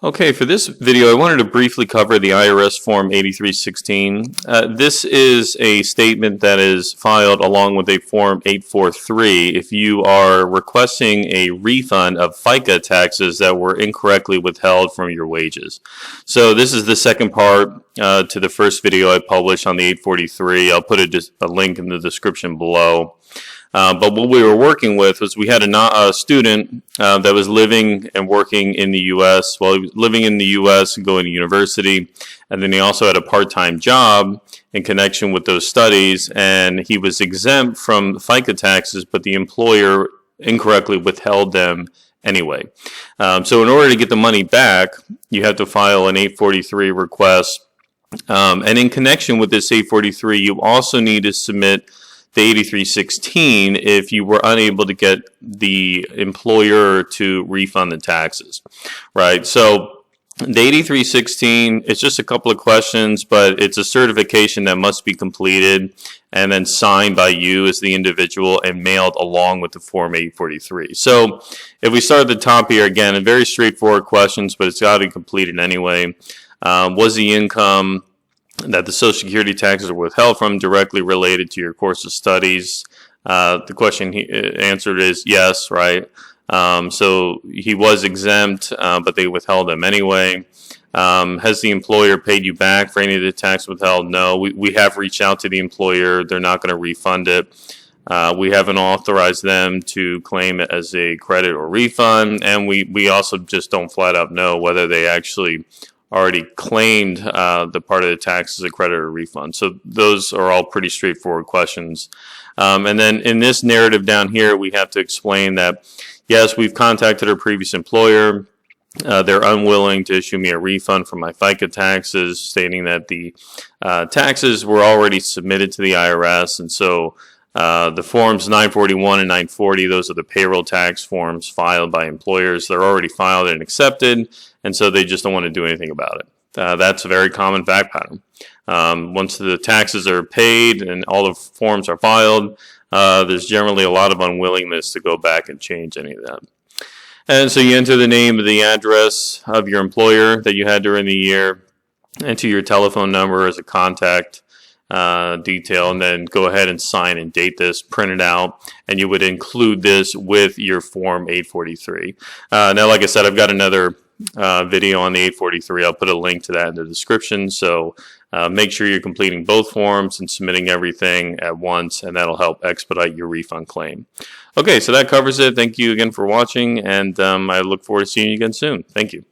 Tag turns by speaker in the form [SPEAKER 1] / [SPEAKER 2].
[SPEAKER 1] Okay, for this video, I wanted to briefly cover the IRS Form 8316. This is a statement that is filed along with a Form 843 if you are requesting a refund of FICA taxes that were incorrectly withheld from your wages. So this is the second part to the first video I published on the 843. I'll put a link in the description below. But what we were working with was we had a student that was living and working in the U.S. Well, he was living in the U.S. and going to university, and then he also had a part-time job in connection with those studies, and he was exempt from FICA taxes, but the employer incorrectly withheld them anyway. So in order to get the money back, you have to file an 843 request, and in connection with this 843, you also need to submit the 8316 if you were unable to get the employer to refund the taxes, right? So the 8316, it's just a couple of questions, but it's a certification that must be completed and then signed by you as the individual and mailed along with the Form 843. So if we start at the top here, again, very straightforward questions, but it's got to be completed anyway. Was the income that the Social Security taxes are withheld from directly related to your course of studies? The question he answered is yes, right? So he was exempt, but they withheld him anyway. Has the employer paid you back for any of the tax withheld? No. We have reached out to the employer. They're not going to refund it. We haven't authorized them to claim it as a credit or refund, and we also just don't flat out know whether they actually already claimed the part of the tax as a credit or refund. So those are all pretty straightforward questions. And then in this narrative down here, we have to explain that, yes, we've contacted our previous employer. They're unwilling to issue me a refund for my FICA taxes, stating that the taxes were already submitted to the IRS. And so the forms 941 and 940, those are the payroll tax forms filed by employers. They're already filed and accepted, and so they just don't want to do anything about it. That's a very common fact pattern. Once the taxes are paid and all the forms are filed, there's generally a lot of unwillingness to go back and change any of that. And so you enter the name and the address of your employer that you had during the year, enter your telephone number as a contact detail, and then go ahead and sign and date this, print it out, and you would include this with your Form 843. Now, like I said, I've got another video on the 843. I'll put a link to that in the description, so make sure you're completing both forms and submitting everything at once, and that'll help expedite your refund claim. Okay, so that covers it. Thank you again for watching, and I look forward to seeing you again soon. Thank you.